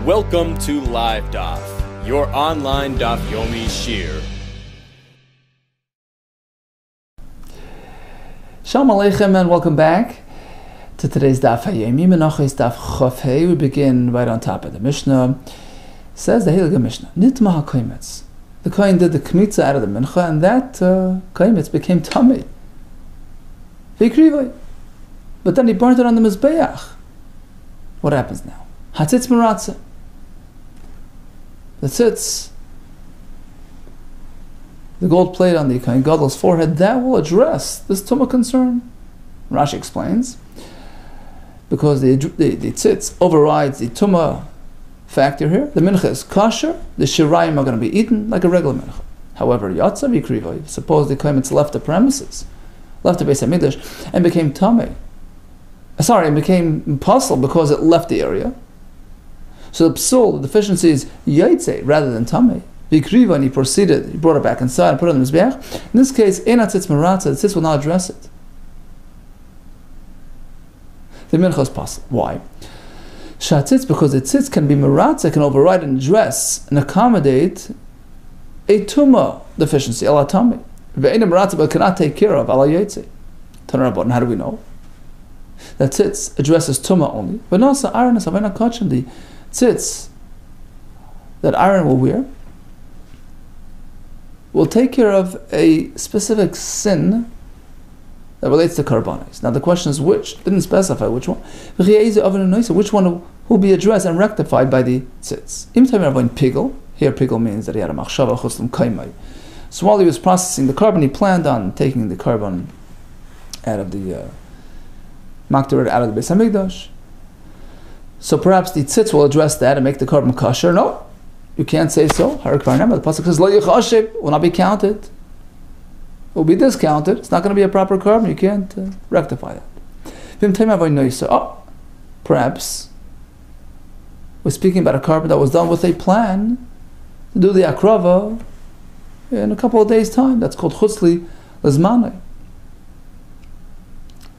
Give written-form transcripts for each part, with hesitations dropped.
Welcome to LiveDaf, your online Daf Yomi Shir. Shalom Aleichem and welcome back to today's Daf Yomi. Menachos Daf Chofhei. We begin right on top of the Mishnah. Says the Heilige Mishnah, Nitma HaKoimetz. The Kohen did the Kmitza out of the Mincha, and that Koimetz became Tamei. V'yikrivoi. But then he burnt it on the Mizbeach. What happens now? Hatzitz Meratza. The tzitz, the gold plate on the Kohen Gadol's forehead, that will address this tumah concern. Rashi explains, because the tzitz overrides the tumah factor here. The mincha is kosher, the shirayim are going to be eaten like a regular mincha. However, yatsa v'krivoi, suppose the kohen left the premises, left the Beis HaMikdash, and became tamei. It became impossible because it left the area. So the psul, the deficiency is yaitze rather than tamei. V'kriva, and he brought it back inside and put it on the mizbeach. In this case, einat tzitz meratza, the tzitz will not address it. The mincha is possible. Why? Shatzitz, because the tzitz can be meratza, can override and address and accommodate a tumah deficiency, ala tamei. Ve'ena meratza, but cannot take care of ala yaitze. Tanarabon, how do we know? That tzitz addresses tumah only. But no, so iron is havena kachim, the tzitz that Aaron will wear will take care of a specific sin that relates to karbanis. Now the question is which? Didn't specify which one. Which one will be addressed and rectified by the tzitz? Here pigel means that he had a machshava chuslam kaimai. So while he was processing the carbon, he planned on taking the carbon out of the maktarit out of the Beis HaMikdash. So perhaps the tzitz will address that and make the carbon kosher. No, you can't say so. The pasuk says, "Lo yichashiv," will not be counted. It will be discounted. It's not going to be a proper carbon. You can't rectify that. Perhaps we're speaking about a carbon that was done with a plan to do the akrava in a couple of days' time. That's called chutzli lezmanei.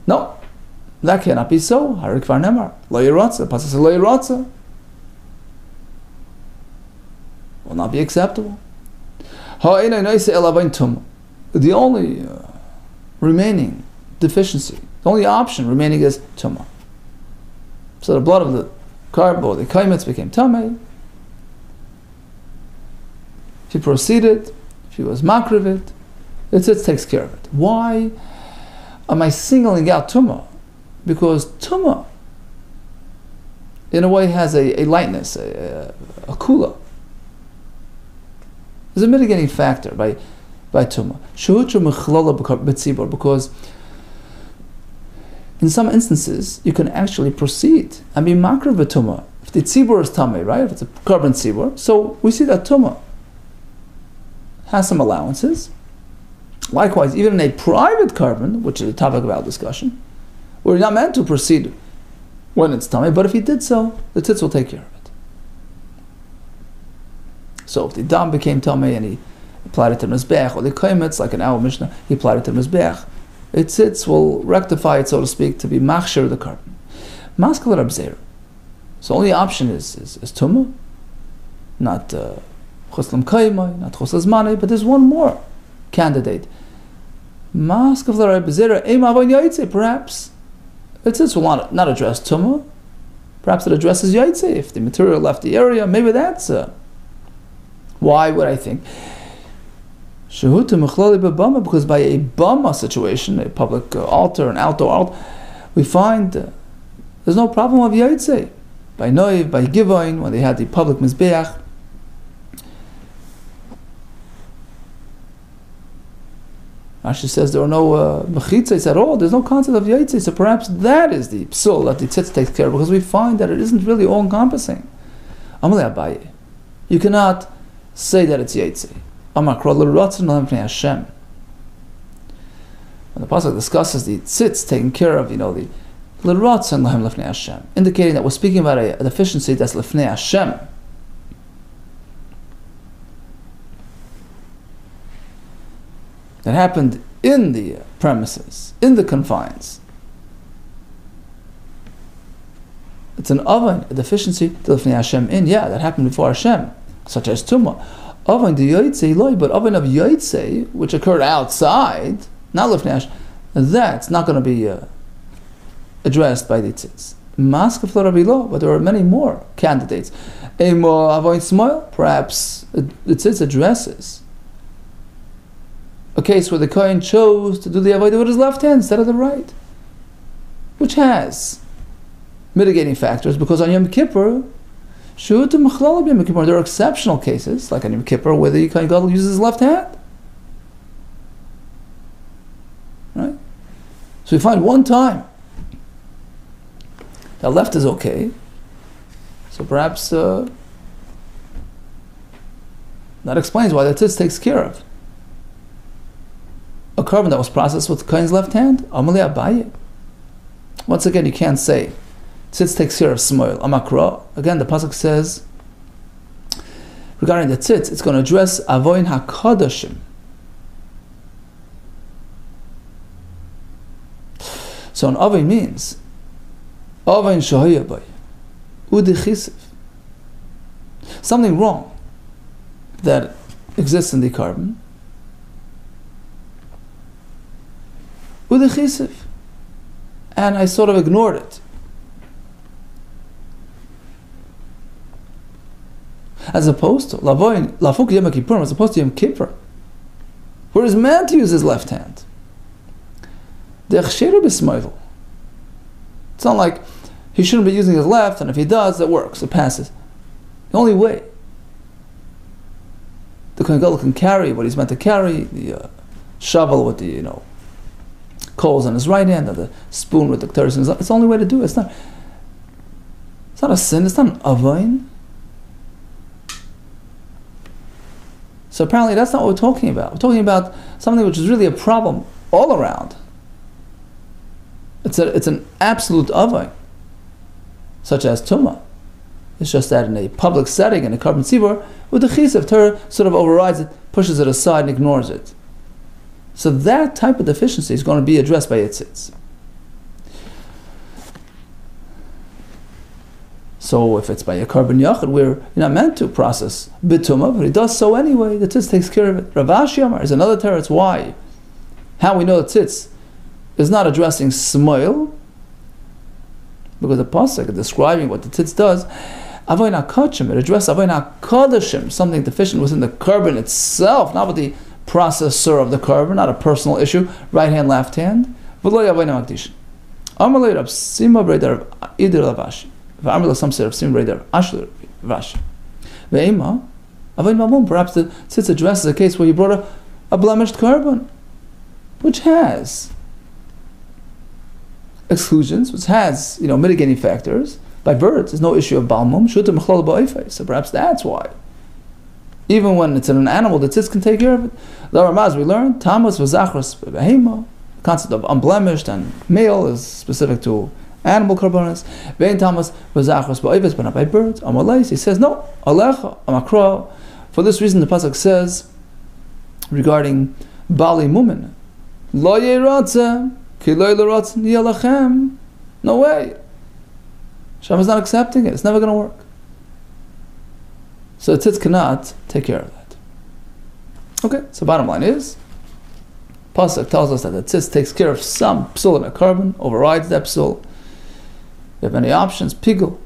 No. That cannot be so. Harik var nemar. Lo yiratza. Pasuk says lo yiratza. Will not be acceptable. The only remaining deficiency, the only option remaining is tumah. So the blood of the carbo, the kaimetz became tamei. If he proceeded, if he was makrivit, it takes care of it. Why am I singling out tumah? Because tumah, in a way, has a lightness, a kula. There's a mitigating factor by tumah. Because in some instances, you can actually proceed and be makriv tumah. If the tzibur is tamei, right? If it's a carbon tzibur, so we see that tumah has some allowances. Likewise, even in a private carbon, which is a topic of our discussion, we're not meant to proceed when it's tamei, but if he did so, the tzitz will take care of it. So if the dam became tamei and he applied it to mizbeach, or the kaimetz, like in our Mishnah, he applied it to mizbeach, the tzitz will rectify it, so to speak, to be machshir the carbon. Maskal rabzeir. So only option is tumah, not chuslam kaimai, not chuslam zmanei, but there's one more candidate. Maskal rabzeir, eim avon yaitze, perhaps. The tzitz will not address tumah. Perhaps it addresses yaitze. If the material left the area, maybe that's why would I think? Because by a bama situation, a public altar, an outdoor altar, we find there's no problem of yaitze. By noiv, by givoin, when they had the public mizbeach, Rashi says there are no mechitzes at all. There's no concept of yaitze. So perhaps that is the psul that the tzitz takes care of, because we find that it isn't really all-encompassing. Amalei Abaye, you cannot say that it's yaitze. Amakra l'ratzon l'hem Hashem. When the pasuk discusses the tzitz taking care of, the l'ratzon l'hem Hashem, indicating that we're speaking about a deficiency that's lefnei Hashem. That happened in the premises, in the confines. it's an oven, a deficiency, Lifnei Hashem in, yeah, that happened before Hashem, such as Tumah. Oven the Yotzei loy, but oven of Yotzei, which occurred outside, not Lifnei Hashem, that's not going to be addressed by the tzitz. But there are many more candidates. Perhaps the tzitz addresses a case where the kohen chose to do the avodah with his left hand instead of the right, which has mitigating factors, because on Yom Kippur, there are exceptional cases, like on Yom Kippur, where the kohen gadol uses his left hand. Right? So we find one time that left is okay. So perhaps that explains why the tzitz takes care of a carbon that was processed with Kain's left hand. Amalei Abaye. Once again, you can't say tzitz takes care of smoil. Amakra. Again, the pasuk says regarding the tzitz, it's going to address avoin hakadashim. So an avoin means avoin shahayabay udechisiv. Something wrong that exists in the carbon. Udechisiv. And I sort of ignored it. As opposed to Lafuk Yom Kippur, as opposed to Yom Kippur, where he's meant to use his left hand. It's not like he shouldn't be using his left, and if he does, it works, it passes. The only way the Kohen Gadol can carry what he's meant to carry, the shovel with the coals on his right hand, and the spoon with the ketores in his left, it's the only way to do it. It's not a sin, it's not an avain. So apparently that's not what we're talking about. We're talking about something which is really a problem all around. It's an absolute avain, such as tumah. It's just that in a public setting, in a carbon tzibur, with the chisav, Torah sort of overrides it, pushes it aside, and ignores it. So that type of deficiency is going to be addressed by tzitz. So if it's by a carbon yachid, where you're not meant to process bitumah, but he does so anyway, the tzitz takes care of it. Rav Ashi Amar is another teretz why. How we know the tzitz is not addressing smoil, because the pasuk is describing what the tzitz does. Avoin hakachim, it addresses avoin hakadashim, something deficient within the carbon itself, not with the processor of the carbon, not a personal issue. Right hand, left hand. V'lo avoin hakdish. Amalei Rav Sima Bredar Idir Lavashi. V'amalei some say Rav Sima Bredar Ashler Vashi. Ve'ema avoin mamum. Perhaps the tzitz addresses a case where he brought a blemished carbon, which has exclusions, which has mitigating factors. By birds, there's no issue of balmum. So perhaps that's why. Even when it's in an animal, the tzitz can take care of it. As we learned, tamas v'zachros behema. The concept of unblemished and male is specific to animal carbonates. Vein tamas v'zachros ba'oivos, but not by birds. Amalei, he says no. Alecha amakra. For this reason, the pasuk says regarding bali mumin, lo yeratze ki lo yeratze niyalachem. No way. Hashem is not accepting it. It's never going to work. So the tzitz cannot take care of that. Okay, so bottom line is, pasuk tells us that the tzitz takes care of some psul in a carbon, overrides that psul. You have many options. Pigul,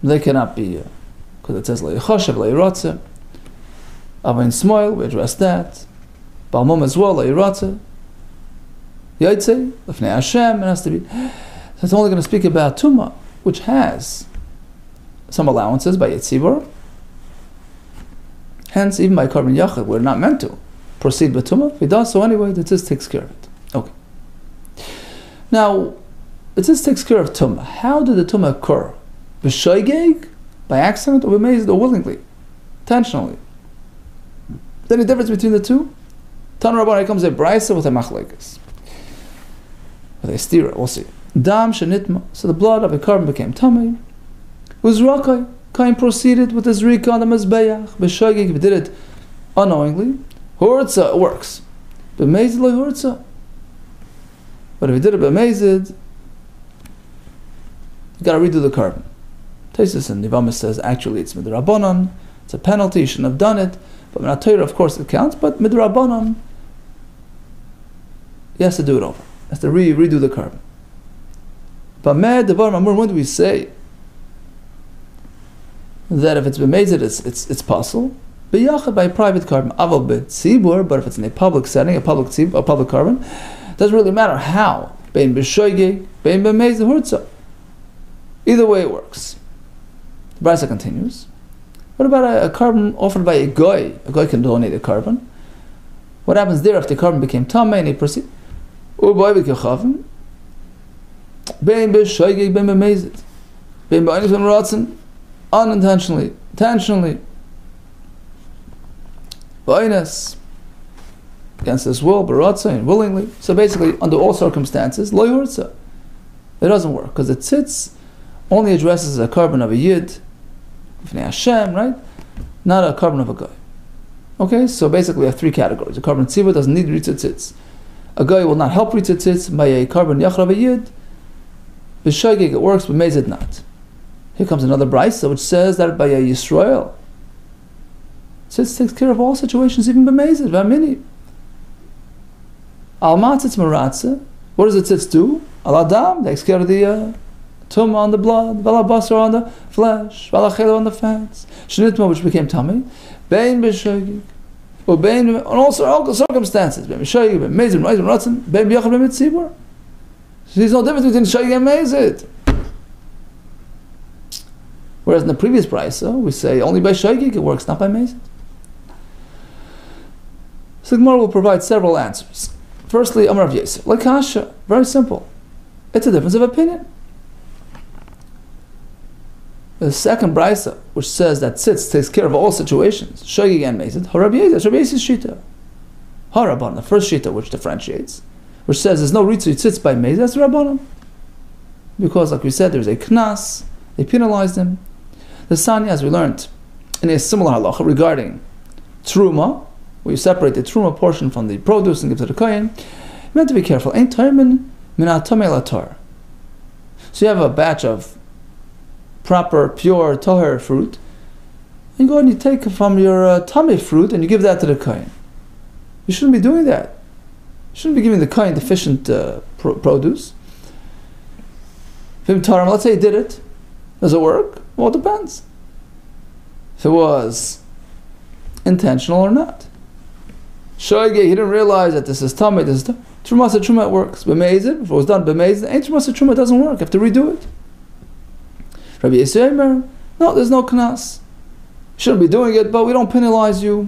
they cannot be, because it says le'yichoshev, le'yiratze. Avain smoil, we address that. Balmum as well, le'yiratze. Yotzei, Lifnei Hashem, it has to be. So it's only going to speak about Tumah, which has some allowances by Yetzibur. Hence, even by Carbon Yachid, we're not meant to proceed with Tumah. If he does so anyway, the Tzitz takes care of it. Okay. Now, the Tzitz takes care of Tumah. How did the Tumah occur? B'shoigeg? By accident, or b'mezid, or willingly? Intentionally? Is there any difference between the two? Tan Rabbanai comes a brisa with a machlekes. With a stira, we'll see. Dam shenitma, so the blood of a carbon became tamei. Was rakai, Kain proceeded with his rika on the mizbeach. B'shogeg, if he did it unknowingly, hurtza, it works. But mezid lo hurtza. But if he did it b'mezid, you got to redo the carbon. Taisus and Nivamis says actually it's midrabanan. It's a penalty. You shouldn't have done it. But Menachos, of course, it counts. But midrabanan, he has to do it over. He has to redo the carbon. But when do we say that if it's b'mezid, it's possible? B'yachad, by a private carbon. Aval b'tzibur, but if it's in a public setting, a public carbon, it doesn't really matter how. Bein b'shoigeg, bein b'mezid hurtza. Either way it works. The Brisa continues. What about a carbon offered by a goy? A goy can donate a carbon. What happens there if the carbon became tamei and he proceed? U'boy b'kechavim. Bein b'shoigeg, bein b'mezid. Bein b'aynis ben ratzin. Unintentionally. Intentionally. B'aynis. Against his will, b'ratzin, willingly. So basically, under all circumstances, lo yurtza. It doesn't work, because the tzitz only addresses a carbon of a yid, B'nai Hashem, right? Not a carbon of a guy. Okay, so basically we have three categories. A carbon tzibur doesn't need ritza tzitz. A guy will not help ritza tzitz. By a carbon yachar of a yid, b'shogeg it works, but mezid not. Here comes another brisa which says that by a Yisrael, tzitz takes care of all situations, even b'mezid, v'amini. Al matzitz maratze. What does the tzitz do? Al adam takes care of the tumah on the blood, vala basar on the flesh, vala chela on the fats, shnitma which became tummy, bein b'shogeg, or bein on all circumstances, bein b'shogeg, bein mezid, bein ratzin, bein b'yachad, bein mitzibur. So there's no difference between shogeg and mezid. Whereas in the previous brisa, we say only by shogeg it works, not by mezid. So the Gemara will provide several answers. Firstly, Amar Rav Yosef, like kasha, very simple. It's a difference of opinion. The second brisa, which says that tzitz takes care of all situations, shogeg and mezid, Rabbi Yosef's shita. Haraban, the first shita which differentiates, which says there's no ritzu tzitz by mezid, that's Rabbanan. Because, like we said, there's a knas, they penalized him. The Sanya, as we learned in a similar halacha regarding truma, where you separate the truma portion from the produce and give to the kohen, you have to be careful. Ain't termin minat tamei latar. So you have a batch of proper, pure, tahir fruit, and you go and you take from your tamei fruit and you give that to the kohen. You shouldn't be doing that. You shouldn't be giving the kohen deficient produce. Let's say he did it. Does it work? Well, it depends. If it was intentional or not. Shogeg, he didn't realize that this is tamei, this is tamei. Truma said truma, it works. B'mezid, if it was done b'mezid, ain't truma said truma, it doesn't work. You have to redo it. Rabbi Yosef, no, there's no knas. You shouldn't be doing it, but we don't penalize you.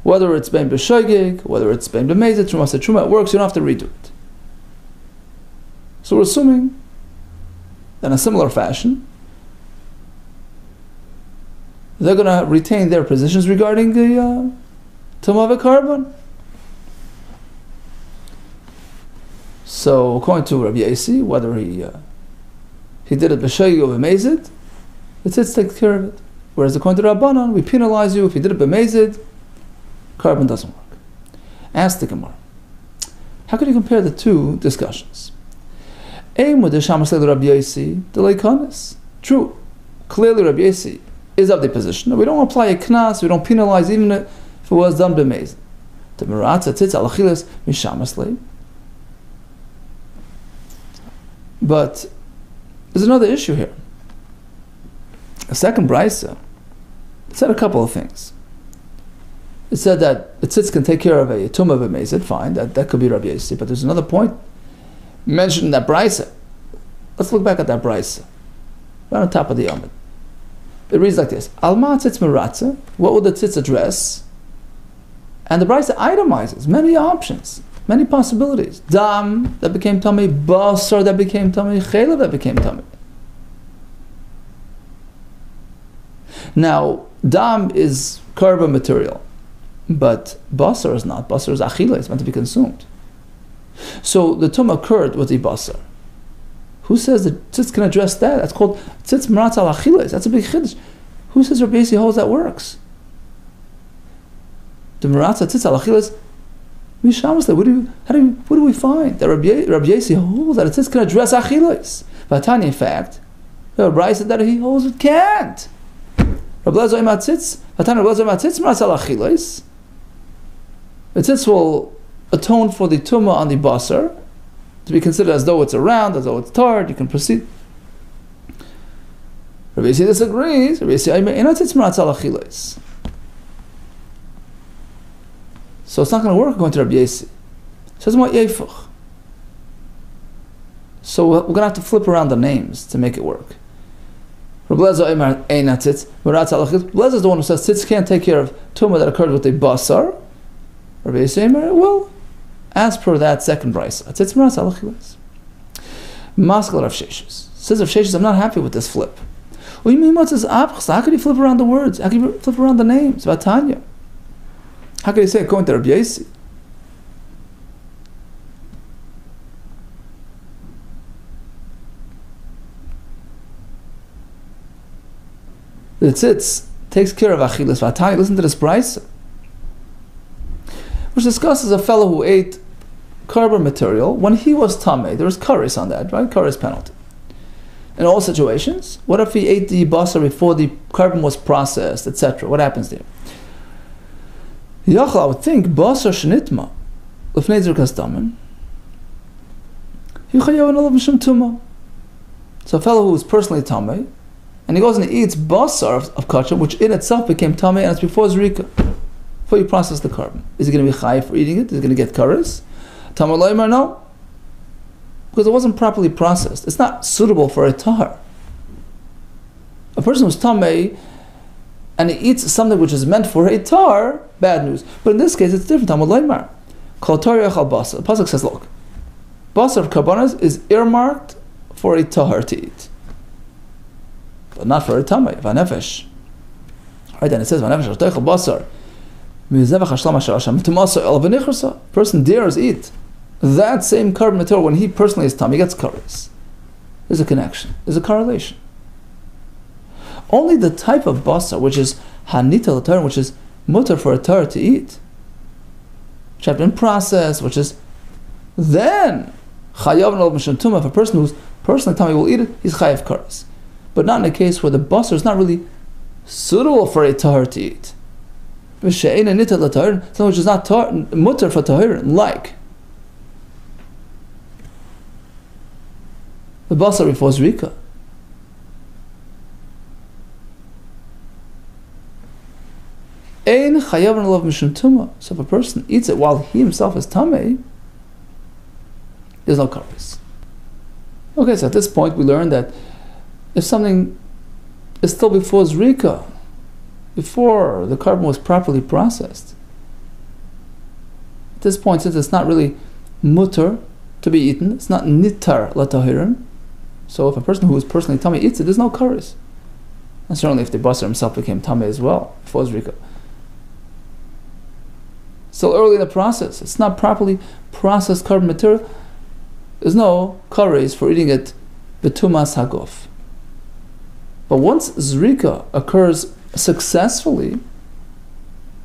Whether it's bein b'shogeg, whether it's bein b'mezid, truma said truma, it works, you don't have to redo it. So we're assuming that in a similar fashion, they're going to retain their positions regarding the tumah of a carbon. So according to Rabbi Yosef, whether he did it b'shogeg or b'mezid, the tzitz takes care of it. Whereas according to Rabbanan, we penalize you if you did it b'mezid, carbon doesn't work. Ask the Gemara, how can you compare the two discussions? True, clearly Rabbi Yosef is of the position. We don't apply a knas, we don't penalize even if it was done b'mezid. The meratza tzitz al achilas mishamasle. But there's another issue here. The second brisa, it said a couple of things. It said that the tzitz can take care of a tumah b'mezid, fine, that could be Rabbi Yosef. But there's another point mentioned in that brisa. Let's look back at that brisa, right on top of the Yomid. It reads like this: Alma tzitz meratza. What would the tzitz address? And the brisa itemizes many options, many possibilities. Dam that became tummy, basar that became tummy, chela that became tummy. Now, dam is carbon material, but basar is not. Basar is achila; it's meant to be consumed. So the tumah occurred with the basar. Who says that tzitz can address that? That's called tzitz meratza al achilas. That's a big chiddush. Who says Rabbi Yosef holds that works? The meratza tzitz al achilas Mishamasle, what do we find? That Rabbi Yossi holds that it says can address achilos. Vatanya, in fact, Rabbi Brai said that he holds it can't. Rabbi Lezer Matzitz, Vatanya Rabbi Lezer Matzitz Marasal achilos. The tzitz will atone for the tumah on the basar, to be considered as though it's around, as though it's tarred. You can proceed. Rabbi Yossi disagrees. Rabbi Yossi Eina tzitz Marasal achilos. So it's not going to work according to Rabbi Yossi. Says what Yefuch. So we're going to have to flip around the names to make it work. Rabbi Lezer Eina tzitz Marasal achilos. Lezer is the one who says tzitz can't take care of tumah that occurred with the basar. Rabbi Yossi, well, as per that second brisa, tzitz Marasal achilos. Maskal Rav Sheshes says Rav Sheshes, I'm not happy with this flip. What do you mean? How could you flip around the words? How could you flip around the names? Vatanya. How can you say according to Rabbi Yossi? The tzitz takes care of achilas. Vatanya, listen to this brisa, which discusses a fellow who ate carbon material when he was tamei. There was kares on that, right? Kares penalty. In all situations, what if he ate the basar before the carbon was processed, etc.? What happens there? Yachal, I would think, basar shenitma, lefnei zirkas damen, yichayav olav mishum tuma. So a fellow who is personally tamei, and he goes and he eats basar of kacham, which in itself became tamei, and it's before zrika, before you process the carbon. Is he going to be chayiv for eating it? Is he going to get kares? Tamar loimer, no, because it wasn't properly processed. It's not suitable for a tahar. A person who's tamei and he eats something which is meant for a tar, bad news. But in this case, it's different. Talmud leimar. Kol tar yachal basar. The pasuk says, look, basar of karbanos is earmarked for a tahar to eat, but not for a tamei, vanefesh. Right, then it says, vanefesh arteichal basar. Person dares eat that same carbon material when he personally is tamei, he gets kares. There's a connection. There's a correlation. Only the type of basar, which is hanita l'torah, which is mutar for a torah to eat, which have been processed, which is then chayav olav mishum tuma. If a person who's personally tamei will eat it, he's chayav kares. But not in a case where the basar is not really suitable for a tahar to eat. Something which is not mutar for tahir, like the basar before zrika. Ein chayav olav mishum tuma. So if a person eats it while he himself is tamei, there's no kares. Okay, so at this point we learn that if something is still before zrika, before the carbon was properly processed, at this point, since it's not really mutar to be eaten, it's not nitar latahirim, so if a person who is personally tamei eats it, there's no kares. And certainly if the basar himself became tamei as well before zrika. Still early in the process, it's not properly processed carbon material, there's no kares for eating it betumas hagof. But once zrika occurs successfully,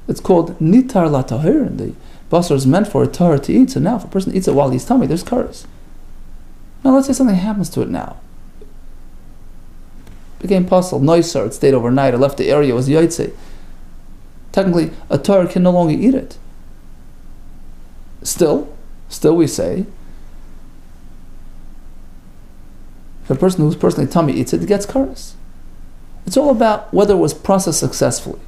it's called nitar latahir, and the basar is meant for a tahar to eat. So now if a person eats it while he's tamei, there's kares. Now let's say something happens to it now. It became possible, noiser, it stayed overnight, it left the area, it was yaitse. Technically, a tahar can no longer eat it. Still we say, if a person who's personally tamei eats it, it gets kares. It's all about whether it was processed successfully.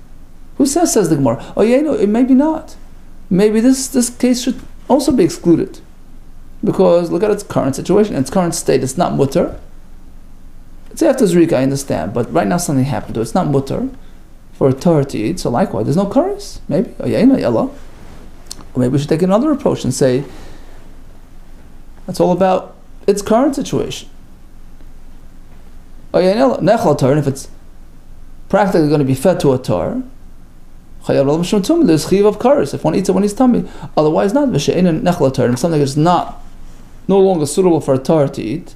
Who says the Gemara? Oh yeah, no, maybe not. Maybe this case should also be excluded. Because look at its current situation, its current state, it's not mutar. It's after zrika, I understand, but right now something happened to it. It's not mutar for a tahar to eat, so likewise, there's no kares. Maybe. Oh yeah, no, yalla. Or maybe we should take another approach and say, that's all about its current situation. Oh yeah, nechal tahar, and if it's practically going to be fed to a tar, there's chiv of kares if one eats it when he's tamei. Otherwise not. If something is no longer suitable for a tar to eat,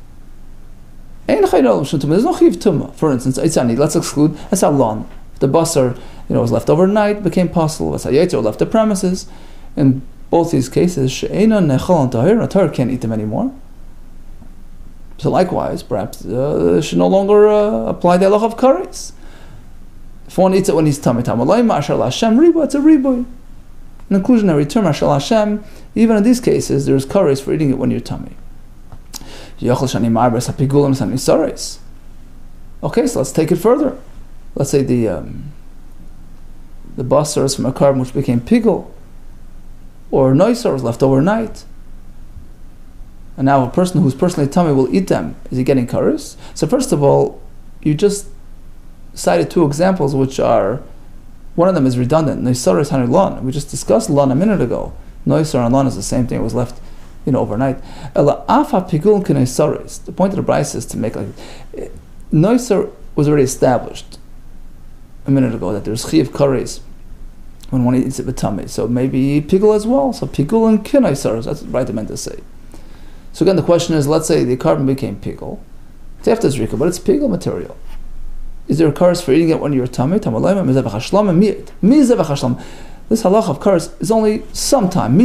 there's no chiv tuma. For instance, let's exclude esalon. If the basar was left overnight, became possible. Or left the premises, and both these cases, she'ena nechal and tahir, a tahir can't eat them anymore. So likewise, perhaps should no longer apply the halacha of kares. If one eats it when he's tummy, it's a riboy. An inclusionary term, Ashal Hashem, even in these cases, there's kares for eating it when you're tummy. Okay, so let's take it further. Let's say the basar is from a carbon which became pigul, or noisar was left overnight, and now a person who's personally tummy will eat them. Is he getting kares? So first of all, you just cited two examples which are, one of them is redundant. Noisar is hanur lan. We just discussed lan a minute ago. Noisar and lan is the same thing. It was left, overnight. The point of the Bryce is to make like noisar was already established a minute ago that there's chiv kares when one eats it with tummy. So maybe pigul as well. So pigul and kinoisar. That's what I meant to say. So again, the question is: let's say the carbon became pigul. It's after zrika, but it's pigul material. Is there a kares for eating it when you're tummy? This halach of kares is only sometime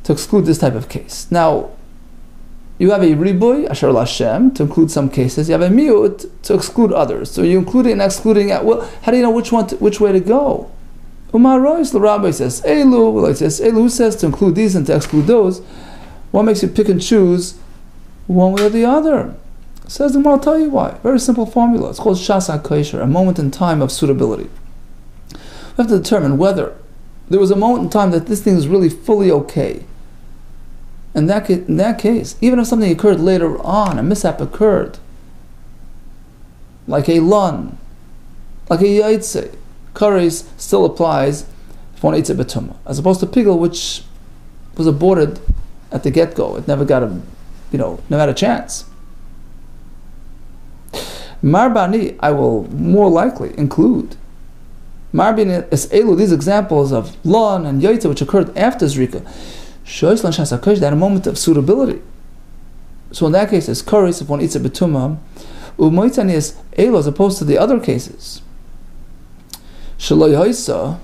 to exclude this type of case. Now, you have a riboy asher Hashem to include some cases. You have a miut to exclude others. So you're including and excluding. Well, how do you know which way to go? Umar Royce, the rabbi says Elu says to include these and to exclude those. What makes you pick and choose one way or the other? Says the Gemara, I'll tell you why. Very simple formula. It's called shasa kosher, a moment in time of suitability. We have to determine whether there was a moment in time that this thing is really fully okay. In that case, even if something occurred later on, a mishap occurred, like a lun, like a yaitse, kares still applies if one eats a betumah, as opposed to pigul, which was aborted at the get-go. It never got never had a chance. Marbani, I will more likely include Marbani es elu, these examples of lun and yaitse which occurred after zrika. That a moment of suitability. So in that case, it's kares if one eats a betumah. Umoitzani is elu, as opposed to the other cases. Shaloi hoisa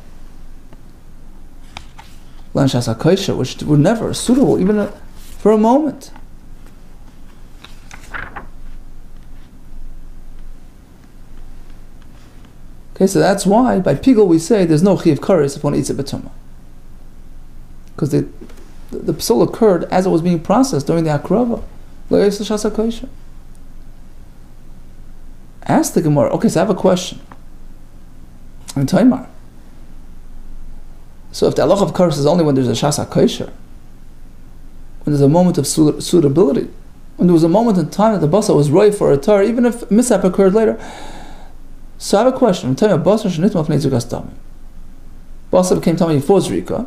lan shasa kosher, which were never suitable even for a moment. Okay, so that's why by pigul we say there's no chiv kares if one eats a betumah, because the psul occurred as it was being processed during the akrava. Ask the Gemara. Okay, so I have a question. I'm Taimar. So if the halach of kares is only when there's a shasa kosher, when there's a moment of suitability, when there was a moment in time that the basa was right for a tar, even if mishap occurred later. So I have a question. I'm telling you, basa shenitma fnei zukas tamim. Basa became tamim before zrika.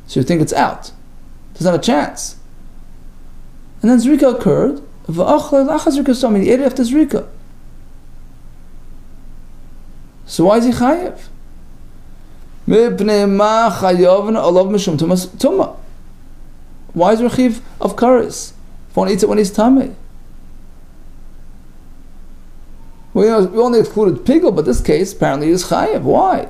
So you think it's out. Doesn't have a chance. And then zrika occurred. He ate it after zrika. So why is he chayev? Why is there chiv of kares? If one eats it when he's tamei. We only excluded pigul, but this case apparently is chayev. Why?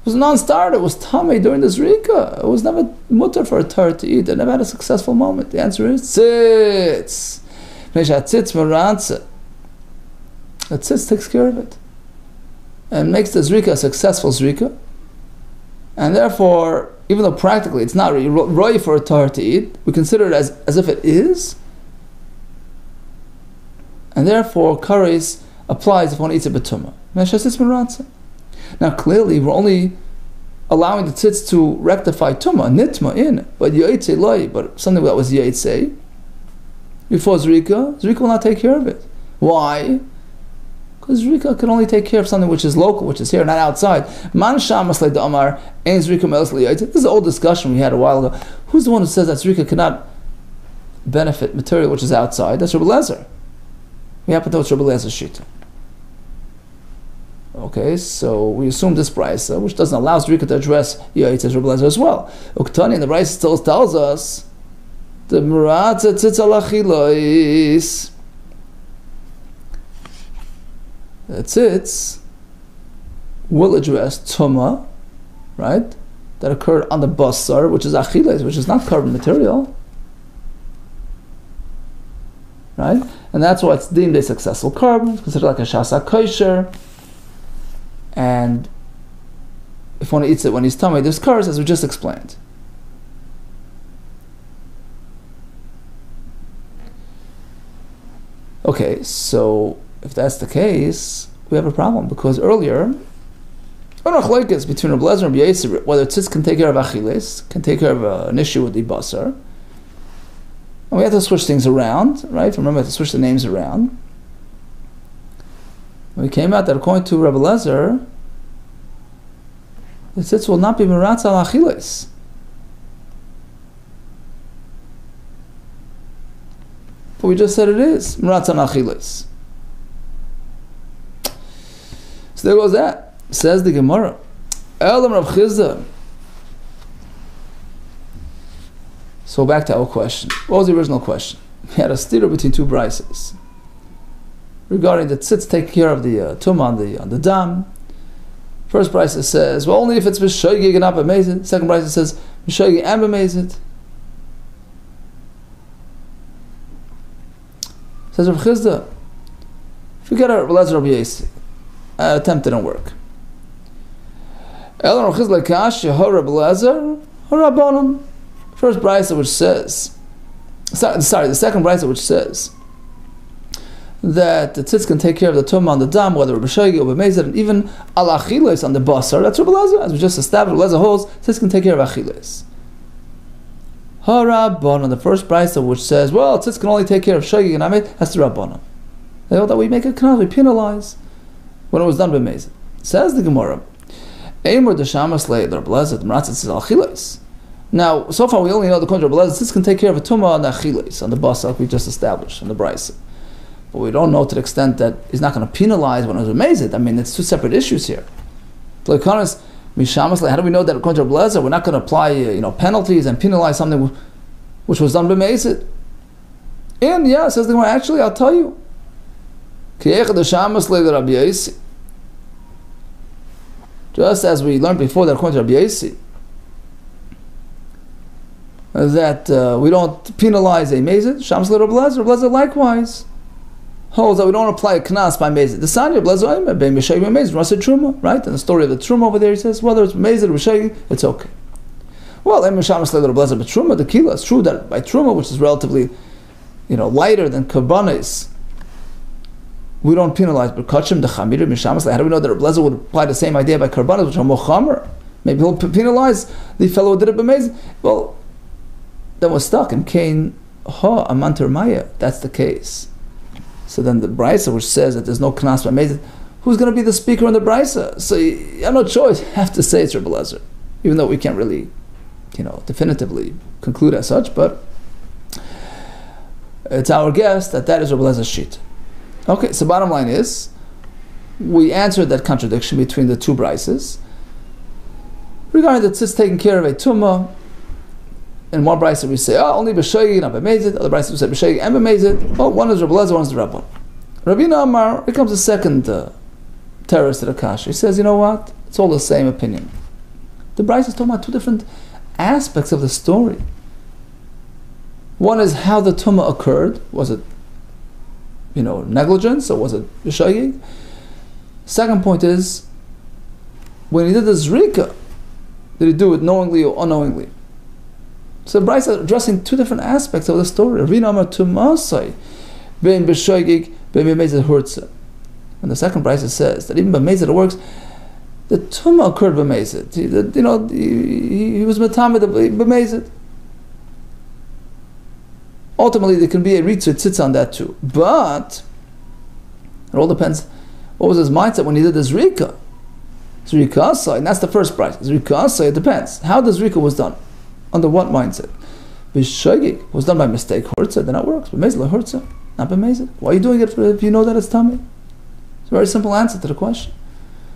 It was a non-starter. It was tamei during the zrika. It was never mutter for a tar to eat. It never had a successful moment. The answer is tzitz. The tzitz takes care of it and makes the zrika a successful zrika. And therefore, even though practically it's not roy for a tar to eat, we consider it as if it is. And therefore, kares applies if one eats a betumah. Now clearly, we're only allowing the tzitz to rectify tumah, nitma in, but yaitse loy, but something that was yaitse before zrika will not take care of it. Why? Because zrika can only take care of something which is local, which is here, not outside. Man shamas le da'amar ein zrika me'els liyaitse. This is an old discussion we had a while ago. Who's the one who says that zrika cannot benefit material which is outside? That's Rabbi Lezer. We happen to know it's Rabbi Lezer's shita. Okay, so we assume this brisa, which doesn't allow zrika to address yaitse as Rabbi Lezer as well. Uktani, the brisa still tells us the muratza tzitz alachilois. The tzitz will address tuma, right, that occurred on the basar, which is achiles, which is not carbon material, right? And that's why it's deemed a successful carbon. It's considered like a shasa kosher. And if one eats it when he's tummy, there's curse, as we just explained. Okay, so if that's the case, we have a problem, because earlier, between Rabbi Lezer and Rabbi Yossi, whether tzitz can take care of achiles, can take care of an issue with the basar, and we have to switch things around, right? Remember, we have to switch the names around. We came out that according to Rabbi Lezer, the tzitz will not be meratz al achiles. But we just said it is meratz al achiles. So there goes that. Says the Gemara, Elam Rav Chizda. So back to our question. What was the original question? We had a steer between two brises regarding the tzitz taking care of the tumah on the dam. First brisa says, well, only if it's b'shoigig and not b'mezid. Second brisa says b'shoigig and b'mezid. Says Rav Chizda, forget our Rabbi Lezer Rabbi Yossi. Attempt didn't work. First brisa which says, the second brisa which says that the tzitz can take care of the tumah on the dam, whether b'shaygi or b'mezid, and even al achiles on the basar. That's Rabbi Lezer, as we just established. Rabbi Lezer holds tzitz can take care of achiles. Harabbanon, the first brisa which says, well, tzitz can only take care of shaygi and amet. That's the Rabbanon. They hold that we make a knaf, we penalize when it was done b'mezid. Says the Gemara, Eimer deshamas le Rabbi Lezer meratzis al achiles. Now, so far we only know the contrary. Rabbi Lezer can take care of a tumah on the achiles, on the basar, like we just established, on the brisa. But we don't know to the extent that he's not going to penalize when it was amazed. I mean, it's two separate issues here. How do we know that according to Rabbi Lezer, we're not going to apply penalties and penalize something which was done b'mezid? And yeah, says the Gemara, actually, I'll tell you. Just as we learned before that according to Rabbi Yossi, that we don't penalize a mezid, Shams le Rabbi Lezer likewise holds that we don't apply a knas by mezid. The Sanya Rabbi Lezer ben b'shayim mezid Rasid Truma, right? And the story of the Truma over there, he says whether it's mezid or b'shayim, it's okay. Well, em Shams le Rabbi Lezer b'Truma the kila. It's true that by Truma, which is relatively, lighter than karbanis, we don't penalize b'kachim the chamir mishamas. How do we know that Rabbi Lezer would apply the same idea by karbanis, which are more chamer? Maybe he'll penalize the fellow who did it b'mezid. Well, then we're stuck in Cain ha amanter maya. That's the case. So then the brisa which says that there's no knas b'mezid, who's going to be the speaker in the brisa? So you have no choice. You have to say it's Rabbi Lezer, even though we can't really, definitively conclude as such. But it's our guess that is Rabbi Lezer's sheet. Okay, so bottom line is, we answered that contradiction between the two brises. Regarding the tzitz taking care of a tumah, in one brisa we say, only b'shaygi, not b'mezid. Other brisa we say b'shaygi and b'mezid. Oh, one is Rabbi Lezer, one is the Rabban. Rabbeinu Amar, here comes a second terrorist to the kasha. He says, you know what? It's all the same opinion. The brisa is talking about two different aspects of the story. One is how the tumah occurred. Was it negligence, or was it b'shaygi? Second point is, when he did the zrika, did he do it knowingly or unknowingly? So the Brisa is addressing two different aspects of the story. And the second Brisa says that even b'mezid it works. The tumah occurred b'mezid. He was metamed b'mezid. Ultimately, there can be a ritzut sits on that too. But it all depends. What was his mindset when he did the zrika? Zrika asay, and that's the first price. Zrika asay, it depends. How the zrika was done? Under what mindset? B'shagig was done by mistake. Hurtza, then it works. B'mezid hurtza, not b'mezid. Why are you doing it if you know that it's tummy? It's a very simple answer to the question.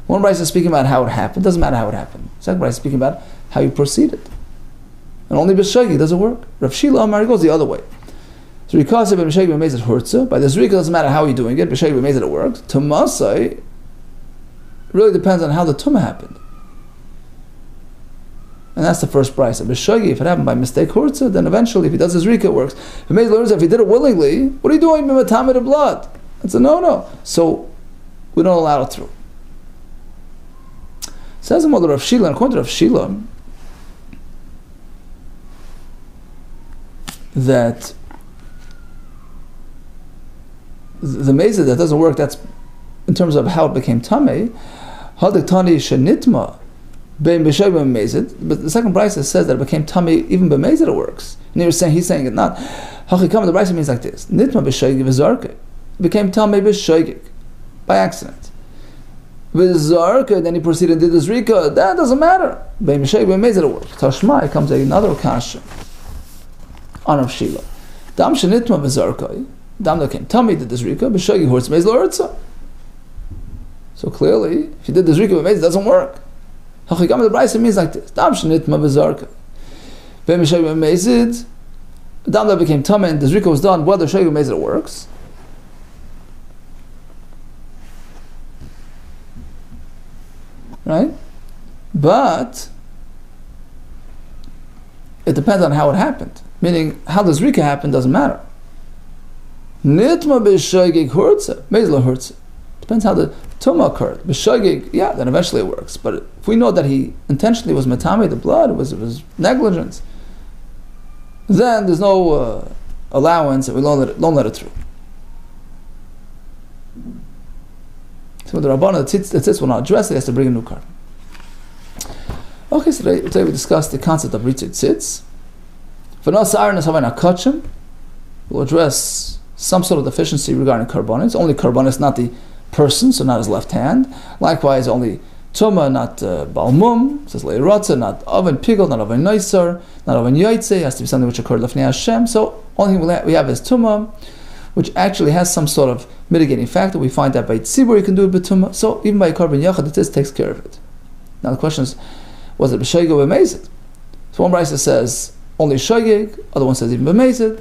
One price is speaking about how it happened. Doesn't matter how it happened. Second price is speaking about how you proceeded. And only b'shagig doesn't work. Rav Shila Amar goes the other way. Zrika asay b'meshagig b'mezid hurtza. By the zrika doesn't matter how you're doing it. B'shagig b'mezid it works. Tamasay, really depends on how the tumah happened. And that's the first brisa. B'shagi, if it happened by mistake, hurtza, then eventually, if he does his rika, it works. If he did it willingly, what are you doing? Mimatamid of blood. It's a no-no. So we don't allow it through. Says the mother of Shila, and according to Rav Shila, that the mezid that doesn't work, that's in terms of how it became tamei. Hadaktani shenitma bein b'sheg b'mezid. But the second brisa says that it became tamei even b'mezid it works. And he's saying it not. Hachikam, the brisa means like this: nitma b'sheg v'zarke. It became tamei b'sheg by accident. V'zarke, then he proceeded and did his rika. That doesn't matter. Bein b'sheg b'mezid it works. Tashma comes another kasha on Rav Shila. Dam shenitma v'zarke. Dam that came tummy did this rika, b'shagi hurtz meiz l'urtza. So clearly, if you did this rika b'meiz, it doesn't work. Hachikam the brisa means like this: Dam shenitma v'zarka. B'shagi b'meizid. Dam that became tummy and this rika was done, whether shagi b'meizid it works. Right? But it depends on how it happened. Meaning, how this rika happened doesn't matter. Nitma b'shagig hurtza, mezla hurtza. Depends how the tumah occurred. B'shagig, yeah, then eventually it works. But if we know that he intentionally was matame the blood, it was negligence, then there's no allowance, and we don't let it through. So the Rabbana, the tzitz will not address it, he has to bring a new card. Okay, so today we discussed the concept of ritzit tzitz. We'll address some sort of deficiency regarding karbonis. Only karbonis, not the person, so not his left hand. Likewise, only tuma, not balmum, says leirotza, not oven pigel, not oven noisar, not oven yoitze. It has to be something which occurred lefnei Hashem. So only thing we have is tuma, which actually has some sort of mitigating factor. We find that by tzibur you can do it b'tuma. So even by carbon yachad, it takes care of it. Now the question is, was it b'shayig or b'mezid? So one brisa says only shayig, other one says even b'mezid.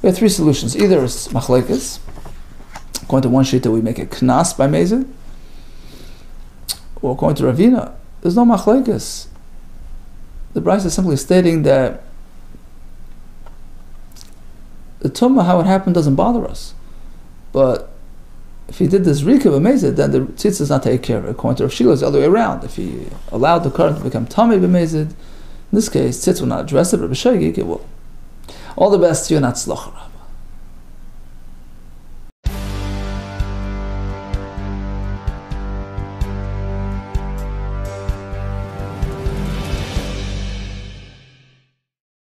We have three solutions. Either it's machlekes. According to one shita, we make a knas by mezid. Or according to Ravina, there's no machlekes. The brisa is simply stating that the tumah, how it happened, doesn't bother us. But if he did this rika b'mezid, then the tzitz does not take care of it. According to Rav Shila, it's the other way around. If he allowed the current to become tamei b'mezid, in this case, tzitz will not address it, but b'shagig it will. All the best to you, and atzlach.